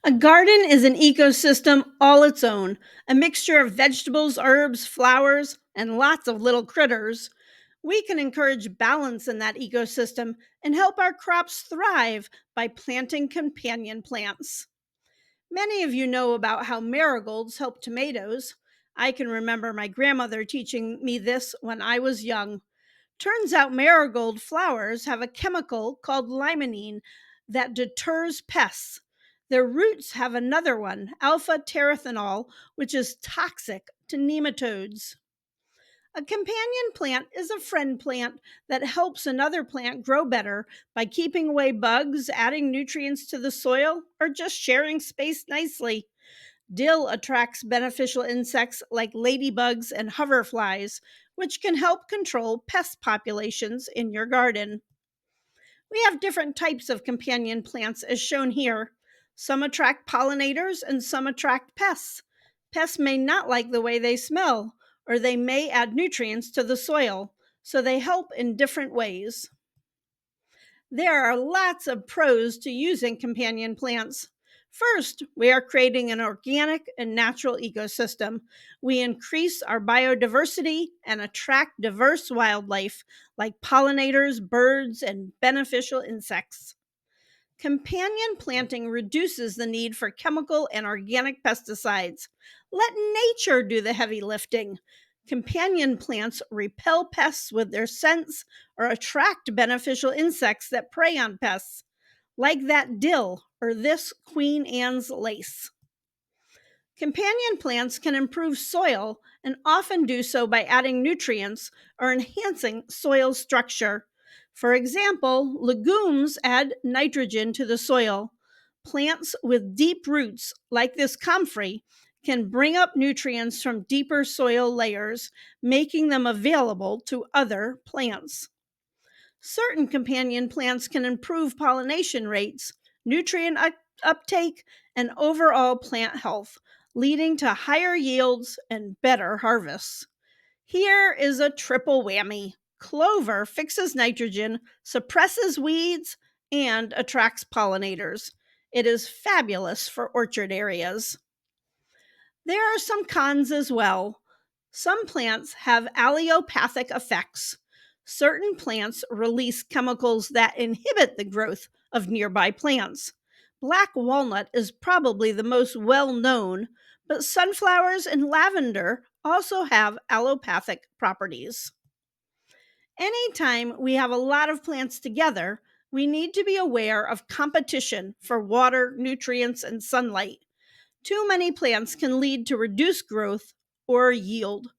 A garden is an ecosystem all its own, a mixture of vegetables, herbs, flowers, and lots of little critters. We can encourage balance in that ecosystem and help our crops thrive by planting companion plants. Many of you know about how marigolds help tomatoes. I can remember my grandmother teaching me this when I was young. Turns out marigold flowers have a chemical called limonene that deters pests. Their roots have another one, alpha terphenol, which is toxic to nematodes. A companion plant is a friend plant that helps another plant grow better by keeping away bugs, adding nutrients to the soil, or just sharing space nicely. Dill attracts beneficial insects like ladybugs and hoverflies, which can help control pest populations in your garden. We have different types of companion plants as shown here. Some attract pollinators and some attract pests. Pests may not like the way they smell, or they may add nutrients to the soil, so they help in different ways. There are lots of pros to using companion plants. First, we are creating an organic and natural ecosystem. We increase our biodiversity and attract diverse wildlife like pollinators, birds, and beneficial insects. Companion planting reduces the need for chemical and organic pesticides. Let nature do the heavy lifting. Companion plants repel pests with their scents or attract beneficial insects that prey on pests, like that dill or this Queen Anne's lace. Companion plants can improve soil and often do so by adding nutrients or enhancing soil structure. For example, legumes add nitrogen to the soil. Plants with deep roots, like this comfrey, can bring up nutrients from deeper soil layers, making them available to other plants. Certain companion plants can improve pollination rates, uptake, and overall plant health, leading to higher yields and better harvests. Here is a triple whammy. Clover fixes nitrogen, suppresses weeds, and attracts pollinators. It is fabulous for orchard areas. There are some cons as well. Some plants have allelopathic effects. Certain plants release chemicals that inhibit the growth of nearby plants. Black walnut is probably the most well known, but sunflowers and lavender also have allopathic properties. Anytime we have a lot of plants together, we need to be aware of competition for water, nutrients, and sunlight. Too many plants can lead to reduced growth or yield.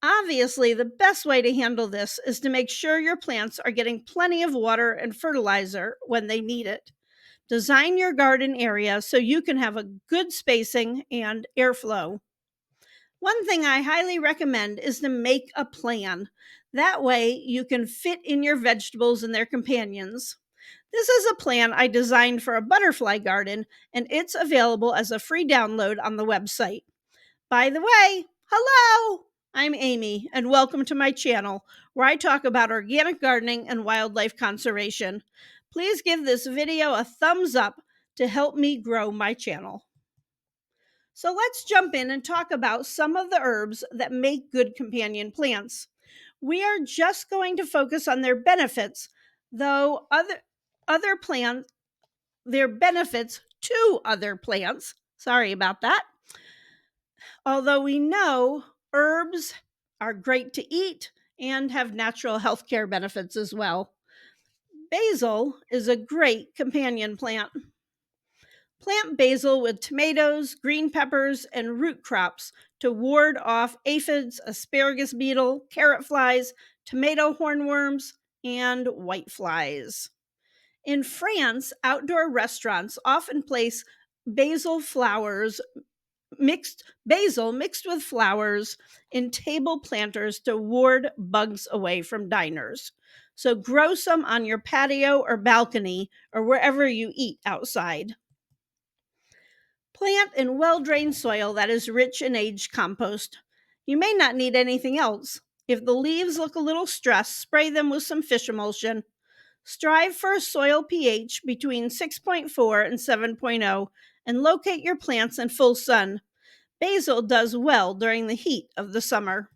Obviously, the best way to handle this is to make sure your plants are getting plenty of water and fertilizer when they need it. Design your garden area so you can have a good spacing and airflow. One thing I highly recommend is to make a plan. That way, you can fit in your vegetables and their companions. This is a plan I designed for a butterfly garden, and it's available as a free download on the website. By the way, hello! I'm Amy, and welcome to my channel, where I talk about organic gardening and wildlife conservation. Please give this video a thumbs up to help me grow my channel. So let's jump in and talk about some of the herbs that make good companion plants. We are just going to focus on their benefits, though other plants their benefits to other plants. Sorry about that. Although we know herbs are great to eat and have natural healthcare benefits as well. Basil is a great companion plant. Plant basil with tomatoes, green peppers, and root crops to ward off aphids, asparagus beetle, carrot flies, tomato hornworms, and whiteflies. In France, outdoor restaurants often place basil flowers basil mixed with flowers in table planters to ward bugs away from diners. So grow some on your patio or balcony or wherever you eat outside. Plant in well-drained soil that is rich in aged compost. You may not need anything else. If the leaves look a little stressed, spray them with some fish emulsion. Strive for a soil pH between 6.4 and 7.0 and locate your plants in full sun. Basil does well during the heat of the summer.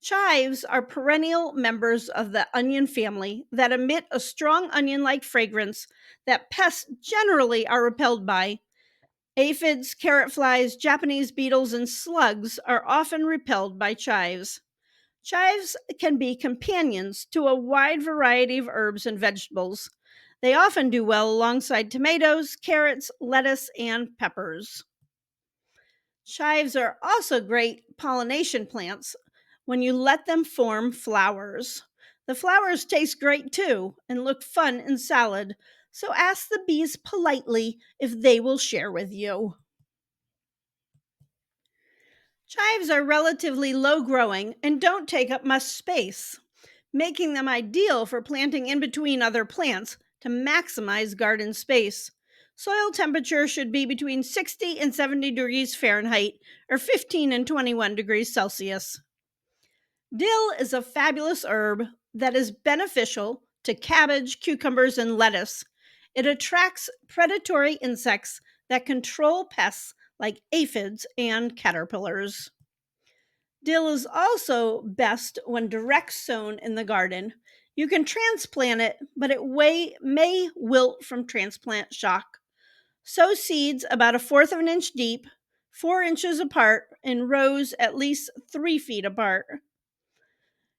Chives are perennial members of the onion family that emit a strong onion like fragrance that pests generally are repelled by. Aphids, carrot flies, Japanese beetles, and slugs are often repelled by chives. Chives can be companions to a wide variety of herbs and vegetables. They often do well alongside tomatoes, carrots, lettuce, and peppers. Chives are also great pollination plants when you let them form flowers. The flowers taste great too and look fun in salad, so ask the bees politely if they will share with you. Chives are relatively low growing and don't take up much space, making them ideal for planting in between other plants to maximize garden space. Soil temperature should be between 60 and 70 degrees Fahrenheit or 15 and 21 degrees Celsius. Dill is a fabulous herb that is beneficial to cabbage, cucumbers, and lettuce. It attracts predatory insects that control pests like aphids and caterpillars. Dill is also best when direct sown in the garden. You can transplant it, but may wilt from transplant shock. Sow seeds about a fourth of an inch deep, 4 inches apart, in rows at least 3 feet apart.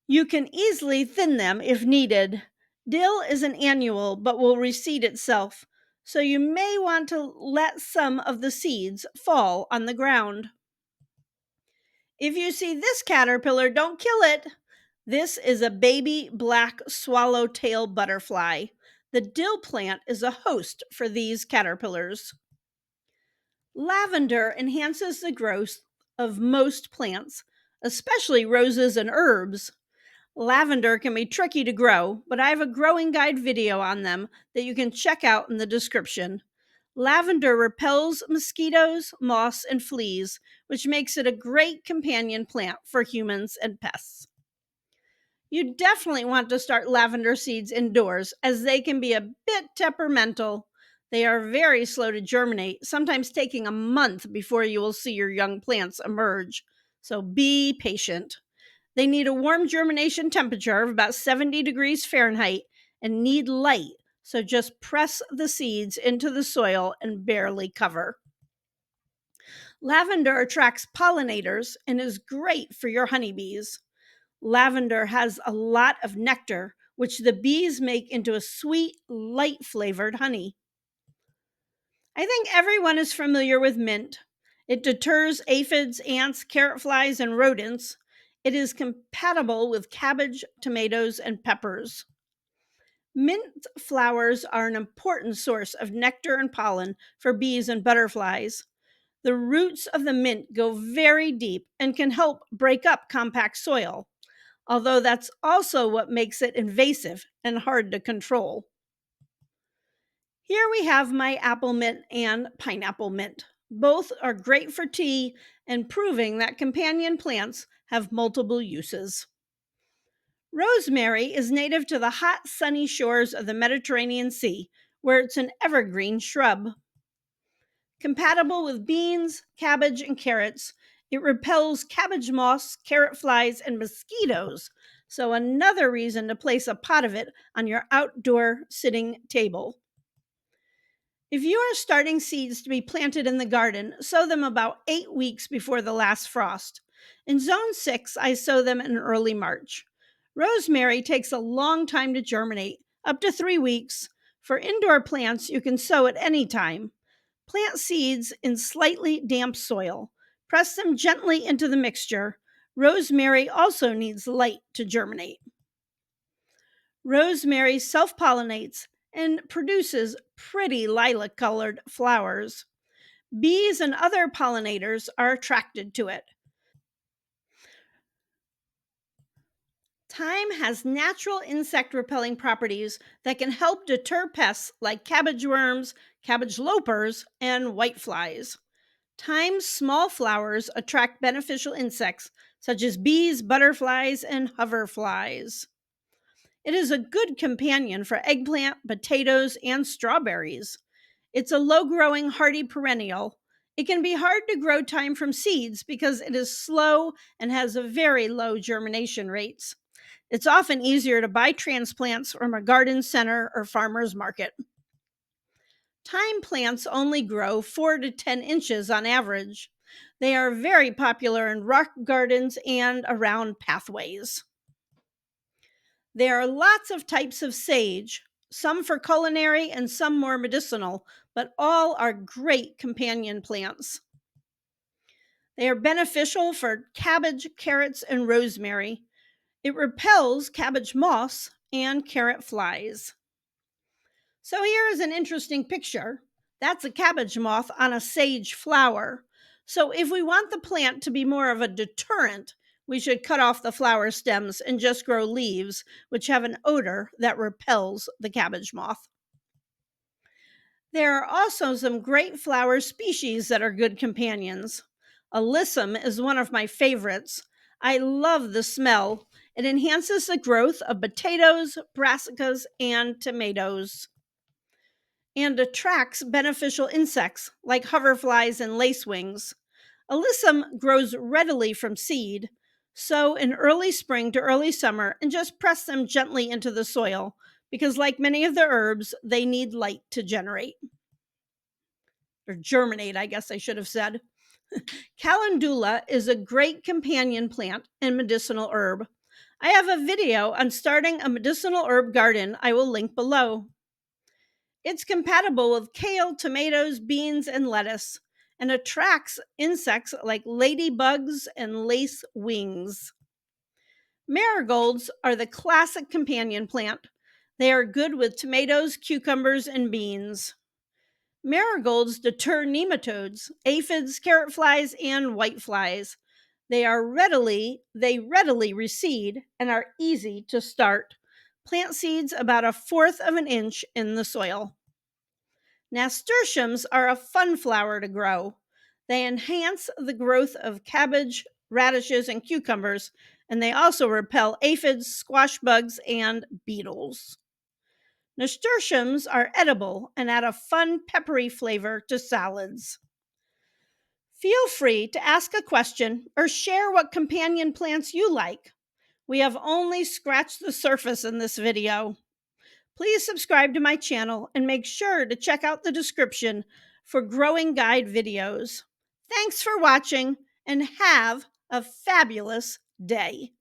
You can easily thin them if needed. Dill is an annual but will reseed itself, so you may want to let some of the seeds fall on the ground. If you see this caterpillar, don't kill it. This is a baby black swallowtail butterfly. The dill plant is a host for these caterpillars. Lavender enhances the growth of most plants, especially roses and herbs. Lavender can be tricky to grow, but I have a growing guide video on them that you can check out in the description. Lavender repels mosquitoes, moths, and fleas, which makes it a great companion plant for humans and pests. You definitely want to start lavender seeds indoors as they can be a bit temperamental. They are very slow to germinate, sometimes taking a month before you will see your young plants emerge. So be patient. They need a warm germination temperature of about 70 degrees Fahrenheit and need light, so just press the seeds into the soil and barely cover. Lavender attracts pollinators and is great for your honeybees. Lavender has a lot of nectar, which the bees make into a sweet, light flavored honey. I think everyone is familiar with mint. It deters aphids, ants, carrot flies, and rodents. It is compatible with cabbage, tomatoes, and peppers. Mint flowers are an important source of nectar and pollen for bees and butterflies. The roots of the mint go very deep and can help break up compact soil, although that's also what makes it invasive and hard to control. Here we have my apple mint and pineapple mint. Both are great for tea and proving that companion plants have multiple uses. Rosemary is native to the hot, sunny shores of the Mediterranean Sea, where it's an evergreen shrub. Compatible with beans, cabbage, and carrots, it repels cabbage moths, carrot flies, and mosquitoes. So, another reason to place a pot of it on your outdoor sitting table. If you are starting seeds to be planted in the garden, sow them about 8 weeks before the last frost. In zone 6, I sow them in early March. Rosemary takes a long time to germinate, up to 3 weeks. For indoor plants, you can sow at any time. Plant seeds in slightly damp soil. Press them gently into the mixture. Rosemary also needs light to germinate. Rosemary self pollinates and produces pretty lilac colored flowers. Bees and other pollinators are attracted to it. Thyme has natural insect repelling properties that can help deter pests like cabbage worms, cabbage lopers, and whiteflies. Thyme's small flowers attract beneficial insects such as bees, butterflies, and hoverflies. It is a good companion for eggplant, potatoes, and strawberries. It's a low growing, hardy perennial. It can be hard to grow thyme from seeds because it is slow and has a very low germination rates. It's often easier to buy transplants from a garden center or farmer's market. Thyme plants only grow 4 to 10 inches on average. They are very popular in rock gardens and around pathways. There are lots of types of sage, some for culinary and some more medicinal, but all are great companion plants. They are beneficial for cabbage, carrots, and rosemary. It repels cabbage moths and carrot flies. So here is an interesting picture. That's a cabbage moth on a sage flower. So if we want the plant to be more of a deterrent, we should cut off the flower stems and just grow leaves, which have an odor that repels the cabbage moth. There are also some great flower species that are good companions. Alyssum is one of my favorites. I love the smell. It enhances the growth of potatoes, brassicas, and tomatoes, and attracts beneficial insects like hoverflies and lacewings. Alyssum grows readily from seed. Sow in early spring to early summer and just press them gently into the soil because, like many of the herbs, they need light to generate or germinate, I guess I should have said. Calendula is a great companion plant and medicinal herb. I have a video on starting a medicinal herb garden I will link below. It's compatible with kale, tomatoes, beans, and lettuce, and attracts insects like ladybugs and lace wings. Marigolds are the classic companion plant. They are good with tomatoes, cucumbers, and beans. Marigolds deter nematodes, aphids, carrot flies, and whiteflies. They readily reseed and are easy to start. Plant seeds about 1/4 of an inch in the soil. Nasturtiums are a fun flower to grow. They enhance the growth of cabbage, radishes, and cucumbers, and they also repel aphids, squash bugs, and beetles. Nasturtiums are edible and add a fun peppery flavor to salads. Feel free to ask a question or share what companion plants you like. We have only scratched the surface in this video. Please subscribe to my channel and make sure to check out the description for growing guide videos. Thanks for watching and have a fabulous day.